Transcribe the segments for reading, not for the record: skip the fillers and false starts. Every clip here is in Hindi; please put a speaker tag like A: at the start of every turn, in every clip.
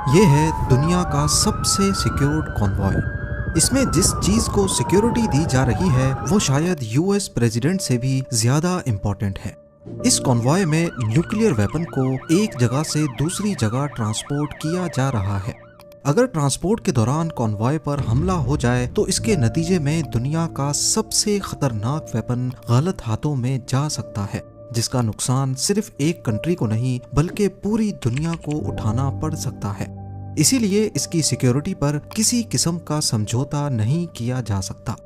A: ये है दुनिया का सबसे सिक्योर्ड कॉन्वॉय। इसमें जिस चीज को सिक्योरिटी दी जा रही है वो शायद यूएस प्रेसिडेंट से भी ज्यादा इम्पोर्टेंट है। इस कॉन्वॉय में न्यूक्लियर वेपन को एक जगह से दूसरी जगह ट्रांसपोर्ट किया जा रहा है। अगर ट्रांसपोर्ट के दौरान कॉन्वॉय पर हमला हो जाए तो इसके नतीजे में दुनिया का सबसे खतरनाक वेपन गलत हाथों में जा सकता है, जिसका नुकसान सिर्फ एक कंट्री को नहीं बल्कि पूरी दुनिया को उठाना पड़ सकता है। इसीलिए इसकी सिक्योरिटी पर किसी किस्म का समझौता नहीं किया जा सकता।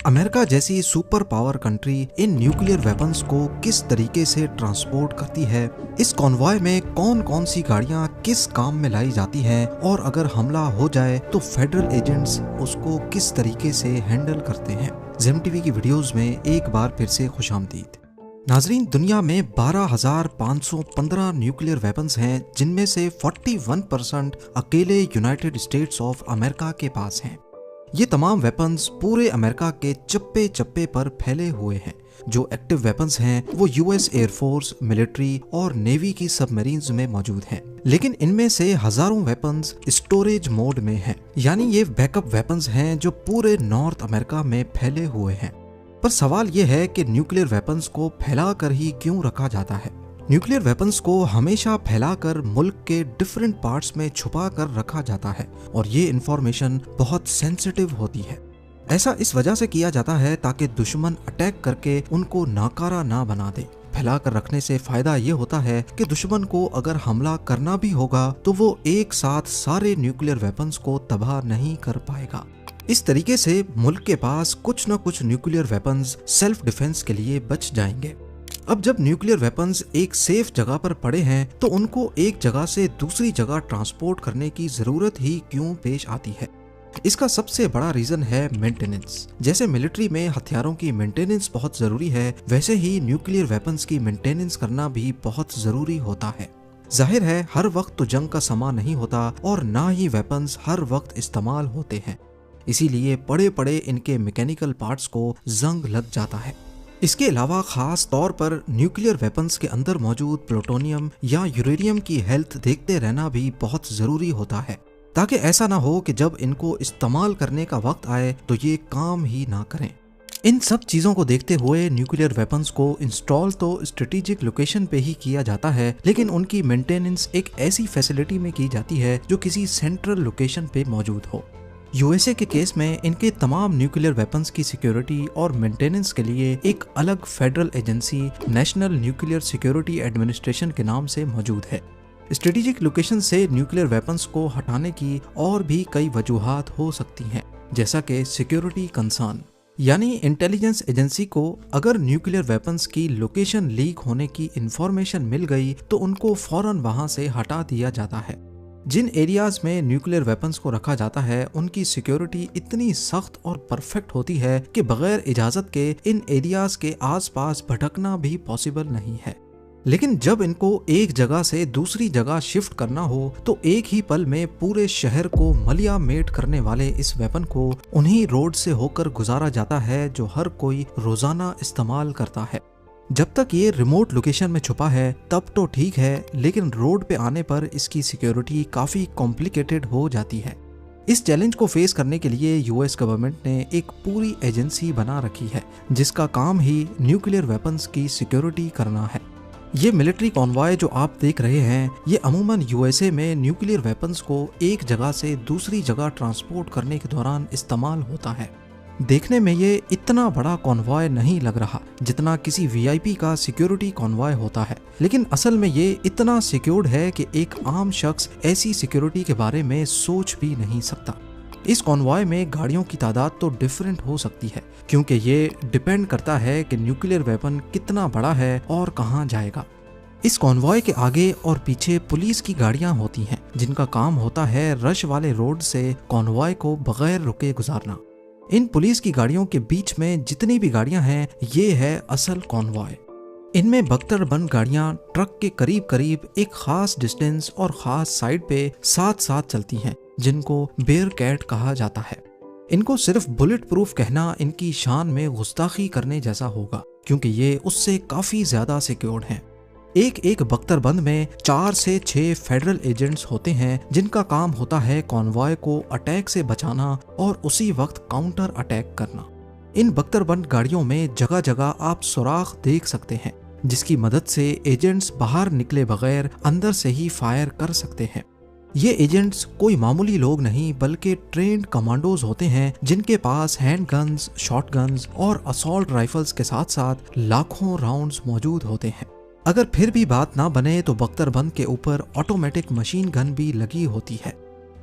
A: अमेरिका जैसी super power country in nuclear weapons को किस तरीके से ट्रांसपोर्ट करती है, इस कॉन्वॉय में कौन कौन सी गाड़ियां किस काम में लाई जाती हैं, और अगर हमला हो जाए तो फेडरल एजेंट्स उसको किस तरीके से हैंडल करते हैं। जेम टीवी की वीडियोस में एक बार फिर से खुशामदीद। नाजरीन, दुनिया में 12,515 न्यूक्लियर वेपन्स हैं, जिनमें से 41% अकेले यूनाइटेड स्टेट्स ऑफ अमेरिका के पास हैं। ये तमाम वेपन्स पूरे अमेरिका के चप्पे चप्पे पर फैले हुए हैं। जो एक्टिव वेपन्स हैं वो यूएस एयरफोर्स, मिलिट्री और नेवी की सबमरीन्स में मौजूद हैं। लेकिन इनमें से हजारों वेपन्स स्टोरेज मोड में हैं, यानी ये बैकअप वेपन्स हैं जो पूरे नॉर्थ अमेरिका में फैले हुए हैं। पर सवाल यह है कि न्यूक्लियर वेपन्स को फैलाकर ही क्यों रखा जाता है। न्यूक्लियर वेपन्स को हमेशा फैलाकर मुल्क के डिफरेंट पार्ट्स में छुपा कर रखा जाता है, और ये इंफॉर्मेशन बहुत सेंसिटिव होती है। ऐसा इस वजह से किया जाता है ताकि दुश्मन अटैक करके उनको नाकारा ना बना दे। फैलाकर रखने से फायदा ये होता है कि दुश्मन को अगर हमला करना भी होगा तो वो एक साथ सारे न्यूक्लियर वेपन्स को तबाह नहीं कर पाएगा। इस तरीके से मुल्क के पास कुछ न कुछ न्यूक्लियर वेपन्स सेल्फ डिफेंस के लिए बच जाएंगे। अब जब न्यूक्लियर वेपन्स एक सेफ जगह पर पड़े हैं तो उनको एक जगह से दूसरी जगह ट्रांसपोर्ट करने की जरूरत ही क्यों पेश आती है। इसका सबसे बड़ा रीजन है मेंटेनेंस। जैसे मिलिट्री में हथियारों की मेंटेनेंस बहुत जरूरी है, वैसे ही न्यूक्लियर वेपन्स की मेंटेनेंस करना भी बहुत जरूरी होता है। जाहिर है हर वक्त तो जंग का समा नहीं होता, और ना ही वेपन्स हर वक्त इस्तेमाल होते हैं। इसीलिए पड़े पड़े इनके मैकेनिकल पार्ट्स को जंग लग जाता है। इसके अलावा खास तौर पर न्यूक्लियर वेपन्स के अंदर मौजूद प्लूटोनियम या यूरेनियम की हेल्थ देखते रहना भी बहुत जरूरी होता है, ताकि ऐसा ना हो कि जब इनको इस्तेमाल करने का वक्त आए तो ये काम ही ना करें। इन सब चीजों को देखते हुए न्यूक्लियर वेपन्स को इंस्टॉल तो स्ट्रेटेजिक लोकेशन पे ही किया जाता है, लेकिन उनकी मेंटेनेंस एक ऐसी फैसिलिटी में की जाती है जो किसी सेंट्रल लोकेशन पे मौजूद हो। यूएसए के केस में इनके तमाम न्यूक्लियर वेपन्स की सिक्योरिटी और मेंटेनेंस के लिए एक अलग federal agency national nuclear security administration के नाम से मौजूद है। स्ट्रेटेजिक लोकेशन से न्यूक्लियर वेपन्स को हटाने की और भी कई वजूहात हो सकती हैं, जैसा कि सिक्योरिटी कंसर्न, यानी इंटेलिजेंस एजेंसी को अगर न्यूक्लियर वेपन्स की लोकेशन लीक होने की इंफॉर्मेशन मिल गई तो उनको फौरन वहां से हटा दिया जाता है। जिन एरियाज में न्यूक्लियर वेपन्स को रखा जाता है उनकी सिक्योरिटी इतनी सख्त और परफेक्ट होती है कि बगैर इजाजत के इन एरियाज के आसपास भटकना भी पॉसिबल नहीं है। लेकिन जब इनको एक जगह से दूसरी जगह शिफ्ट करना हो तो एक ही पल में पूरे शहर को मलिया मेट करने वाले इस वेपन को उन्हीं रोड से होकर गुजारा जाता है जो हर कोई रोजाना इस्तेमाल करता है। जब तक ये रिमोट लोकेशन में छुपा है तब तो ठीक है, लेकिन रोड पे आने पर इसकी सिक्योरिटी काफी कॉम्प्लिकेटेड हो जाती है। इस चैलेंज को फेस करने के लिए यूएस गवर्नमेंट ने एक पूरी एजेंसी बना रखी है जिसका काम ही न्यूक्लियर वेपन्स की सिक्योरिटी करना है। ये मिलिट्री कॉन्वॉय जो आप देख रहे हैं ये अमूमन यूएसए में न्यूक्लियर वेपन्स को एक जगह से दूसरी जगह ट्रांसपोर्ट करने के दौरान इस्तेमाल होता है। देखने में ये इतना बड़ा कॉन्वॉय नहीं लग रहा जितना किसी वीआईपी का सिक्योरिटी कॉन्वॉय होता है, लेकिन असल में ये इतना सिक्योर्ड है कि एक आम शख्स ऐसी सिक्योरिटी के बारे में सोच भी नहीं सकता। इस कॉन्वॉय में गाड़ियों की तादाद तो डिफरेंट हो सकती है, क्योंकि ये डिपेंड करता है कि न्यूक्लियर वेपन कितना बड़ा है और कहाँ जाएगा। इस कॉन्वॉय के आगे और पीछे पुलिस की गाड़ियां होती हैं जिनका काम होता है रश वाले रोड से कॉन्वॉय को बगैर रुके गुजारना। इन पुलिस की गाड़ियों के बीच में जितनी भी गाड़ियां हैं ये है असल कॉन्वॉय। इनमें बख्तर बंद गाड़ियां ट्रक के करीब करीब एक खास डिस्टेंस और खास साइड पे साथ साथ चलती हैं, जिनको बेयर कैट कहा जाता है। इनको सिर्फ बुलेट प्रूफ कहना इनकी शान में गुस्ताखी करने जैसा होगा, क्योंकि ये उससे काफी ज्यादा सिक्योर्ड हैं। एक एक बख्तरबंद में 4 से 6 फेडरल एजेंट्स होते हैं जिनका काम होता है कॉन्वॉय को अटैक से बचाना और उसी वक्त काउंटर अटैक करना। इन बख्तरबंद गाड़ियों में जगह जगह आप सुराख देख सकते हैं जिसकी मदद से एजेंट्स बाहर निकले बगैर अंदर से ही फायर कर सकते हैं। ये एजेंट्स कोई मामूली लोग नहीं बल्कि ट्रेंड कमांडोज होते हैं जिनके पास हैंड गन्स, शॉट गन्स और असॉल्ट राइफल्स के साथ साथ लाखों राउंड्स मौजूद होते हैं। अगर फिर भी बात ना बने तो बख्तरबंद के ऊपर ऑटोमेटिक मशीन गन भी लगी होती है।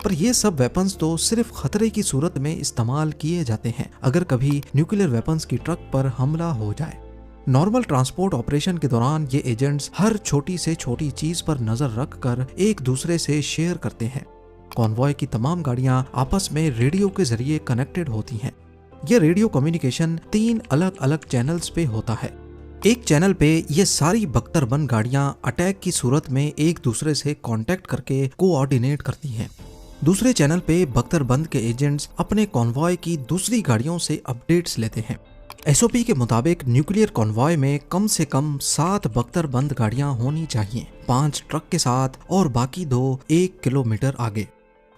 A: पर ये सब वेपन्स तो सिर्फ खतरे की सूरत में इस्तेमाल किए जाते हैं अगर कभी न्यूक्लियर वेपन्स की ट्रक पर हमला हो जाए। नॉर्मल ट्रांसपोर्ट ऑपरेशन के दौरान ये एजेंट्स हर छोटी से छोटी चीज पर नजर रख कर एक दूसरे से शेयर करते हैं। कॉन्वॉय की तमाम गाड़ियां आपस में रेडियो के जरिए कनेक्टेड होती हैं। यह रेडियो कम्युनिकेशन 3 अलग अलग चैनल्स पे होता है। एक चैनल पे ये सारी बख्तरबंद गाड़ियां अटैक की सूरत में एक दूसरे से कांटेक्ट करके कोऑर्डिनेट करती हैं। दूसरे चैनल पे बख्तरबंद के एजेंट्स अपने कॉन्वॉय की दूसरी गाड़ियों से अपडेट्स लेते हैं। एसओपी के मुताबिक न्यूक्लियर कॉन्वॉय में कम से कम 7 बख्तरबंद गाड़ियां होनी चाहिए, 5 ट्रक के साथ और बाकी 2 1 किलोमीटर आगे।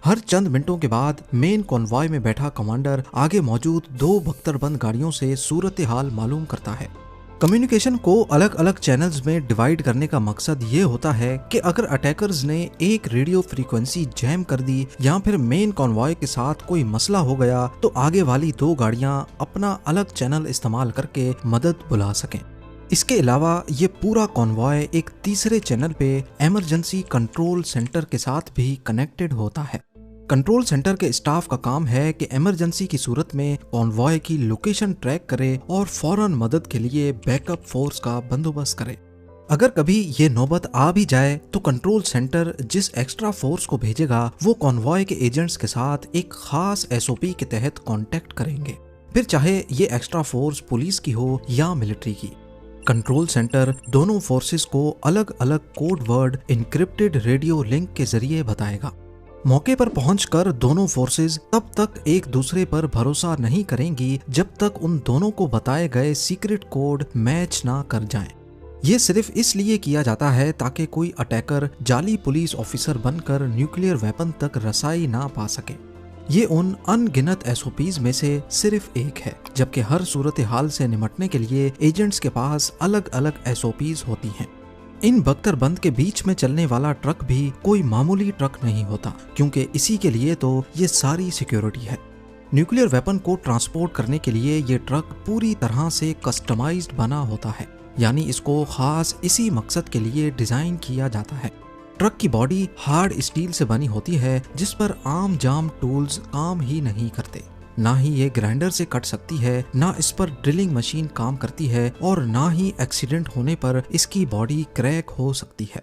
A: हर चंद मिनटों के बाद मेन कॉन्वॉय में बैठा कमांडर आगे मौजूद 2 बख्तरबंद गाड़ियों से सूरत हाल मालूम करता है। कम्युनिकेशन को अलग अलग चैनल्स में डिवाइड करने का मकसद ये होता है कि अगर अटैकर्स ने एक रेडियो फ्रीक्वेंसी जैम कर दी या फिर मेन कॉन्वॉय के साथ कोई मसला हो गया तो आगे वाली 2 गाड़ियां अपना अलग चैनल इस्तेमाल करके मदद बुला सकें। इसके अलावा ये पूरा कॉन्वॉय एक तीसरे चैनल पे इमरजेंसी कंट्रोल सेंटर के साथ भी कनेक्टेड होता है। कंट्रोल सेंटर के स्टाफ का काम है कि इमरजेंसी की सूरत में कॉन्वॉय की लोकेशन ट्रैक करे और फौरन मदद के लिए बैकअप फोर्स का बंदोबस्त करे। अगर कभी ये नौबत आ भी जाए तो कंट्रोल सेंटर जिस एक्स्ट्रा फोर्स को भेजेगा वो कॉन्वॉय के एजेंट्स के साथ एक खास एसओपी के तहत कांटेक्ट करेंगे, फिर चाहे ये एक्स्ट्रा फोर्स पुलिस की हो या मिलिट्री की। कंट्रोल सेंटर दोनों फोर्सेस को अलग अलग code word encrypted radio link के जरिए बताएगा। मौके पर पहुंचकर दोनों फोर्सेस तब तक एक दूसरे पर भरोसा नहीं करेंगी जब तक उन दोनों को बताए गए सीक्रेट कोड मैच ना कर जाएं। ये सिर्फ इसलिए किया जाता है ताकि कोई अटैकर जाली पुलिस ऑफिसर बनकर न्यूक्लियर वेपन तक रसाई ना पा सके। ये उन अनगिनत एसओपीज में से सिर्फ एक है, जबकि हर सूरत हाल से निपटने के लिए एजेंट्स के पास अलग अलग एसओपीज होती हैं। इन बख्तरबंद के बीच में चलने वाला ट्रक भी कोई मामूली ट्रक नहीं होता, क्योंकि इसी के लिए तो ये सारी सिक्योरिटी है। न्यूक्लियर वेपन को ट्रांसपोर्ट करने के लिए ये ट्रक पूरी तरह से कस्टमाइज्ड बना होता है, यानी इसको खास इसी मकसद के लिए डिजाइन किया जाता है। ट्रक की बॉडी हार्ड स्टील से बनी होती है जिस पर आम जाम टूल्स काम ही नहीं करते। ना ही ये ग्राइंडर से कट सकती है, ना इस पर ड्रिलिंग मशीन काम करती है और ना ही एक्सीडेंट होने पर इसकी बॉडी क्रैक हो सकती है।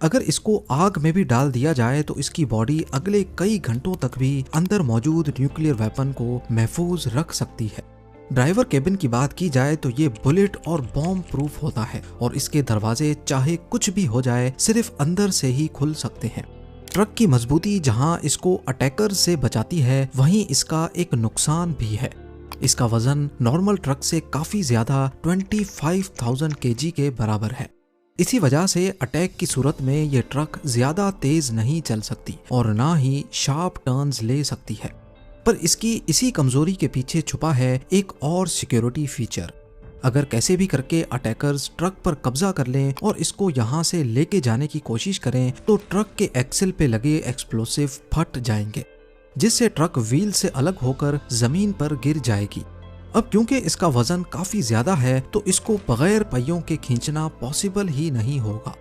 A: अगर इसको आग में भी डाल दिया जाए तो इसकी बॉडी अगले कई घंटों तक भी अंदर मौजूद न्यूक्लियर वेपन को महफूज रख सकती है। ड्राइवर केबिन की बात की जाए तो ये बुलेट और बॉम्ब प्रूफ होता है और इसके दरवाजे चाहे कुछ भी हो जाए सिर्फ अंदर से ही खुल सकते हैं। ट्रक की मजबूती जहां इसको अटैकर से बचाती है, वहीं इसका एक नुकसान भी है। इसका वजन नॉर्मल ट्रक से काफी ज्यादा 25,000 केजी के बराबर है। इसी वजह से अटैक की सूरत में ये ट्रक ज्यादा तेज नहीं चल सकती और ना ही शार्प टर्न्स ले सकती है। पर इसकी इसी कमजोरी के पीछे छुपा है एक और सिक्योरिटी फीचर। अगर कैसे भी करके अटैकर्स ट्रक पर कब्जा कर लें और इसको यहाँ से लेके जाने की कोशिश करें तो ट्रक के एक्सेल पे लगे एक्सप्लोसिव फट जाएंगे, जिससे ट्रक व्हील से अलग होकर जमीन पर गिर जाएगी। अब क्योंकि इसका वजन काफी ज्यादा है तो इसको बगैर पहियों के खींचना पॉसिबल ही नहीं होगा।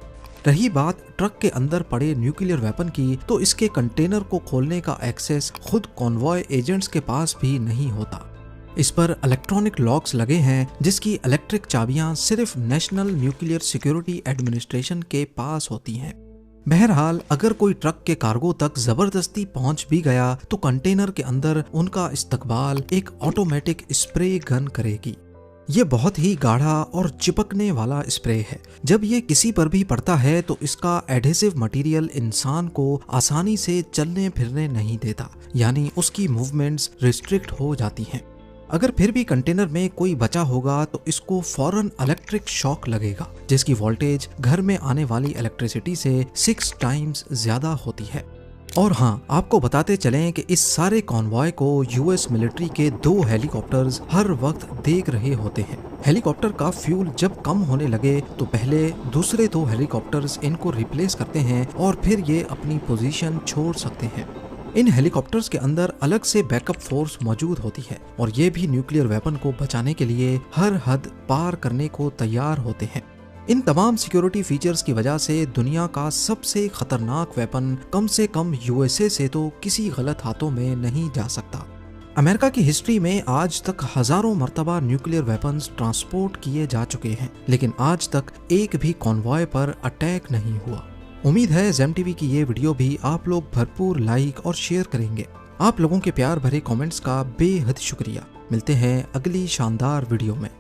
A: रही बात ट्रक के अंदर पड़े न्यूक्लियर वेपन की, तो इसके कंटेनर को खोलने का एक्सेस खुद कॉन्वॉय एजेंट्स के पास भी नहीं होता। इस पर इलेक्ट्रॉनिक लॉक्स लगे हैं जिसकी इलेक्ट्रिक चाबियां सिर्फ नेशनल न्यूक्लियर सिक्योरिटी एडमिनिस्ट्रेशन के पास होती हैं। बहरहाल अगर कोई ट्रक के कार्गो तक जबरदस्ती पहुंच भी गया तो कंटेनर के अंदर उनका इस्तकबाल एक ऑटोमेटिक स्प्रे गन करेगी। ये बहुत ही गाढ़ा और चिपकने वाला स्प्रे है। जब ये किसी पर भी पड़ता है तो इसका एडहेसिव मटेरियल इंसान को आसानी से चलने फिरने नहीं देता, यानी उसकी मूवमेंट्स रिस्ट्रिक्ट हो जाती हैं। अगर फिर भी कंटेनर में कोई बचा होगा तो इसको फौरन इलेक्ट्रिक शॉक लगेगा, जिसकी वोल्टेज घर में आने वाली इलेक्ट्रिसिटी से 6 टाइम्स ज्यादा होती है। और हाँ, आपको बताते चलें कि इस सारे कॉन्वॉय को यूएस मिलिट्री के 2 हेलीकॉप्टर्स हर वक्त देख रहे होते हैं। हेलीकॉप्टर का फ्यूल जब कम होने लगे तो पहले दूसरे 2 हेलीकॉप्टर्स इनको रिप्लेस करते हैं और फिर ये अपनी पोजीशन छोड़ सकते हैं। इन हेलीकॉप्टर्स के अंदर अलग से बैकअप फोर्स मौजूद होती है और ये भी न्यूक्लियर वेपन को बचाने के लिए हर हद पार करने को तैयार होते हैं। इन तमाम सिक्योरिटी फीचर्स की वजह से दुनिया का सबसे खतरनाक वेपन कम से कम यूएसए से तो किसी गलत हाथों में नहीं जा सकता। अमेरिका की हिस्ट्री में आज तक हजारों मर्तबा न्यूक्लियर वेपन्स ट्रांसपोर्ट किए जा चुके हैं, लेकिन आज तक एक भी कॉन्वॉय पर अटैक नहीं हुआ। उम्मीद है जेम टीवी की ये वीडियो भी आप लोग भरपूर लाइक और शेयर करेंगे। आप लोगों के प्यार भरे कमेंट्स का बेहद शुक्रिया। मिलते हैं अगली शानदार वीडियो में।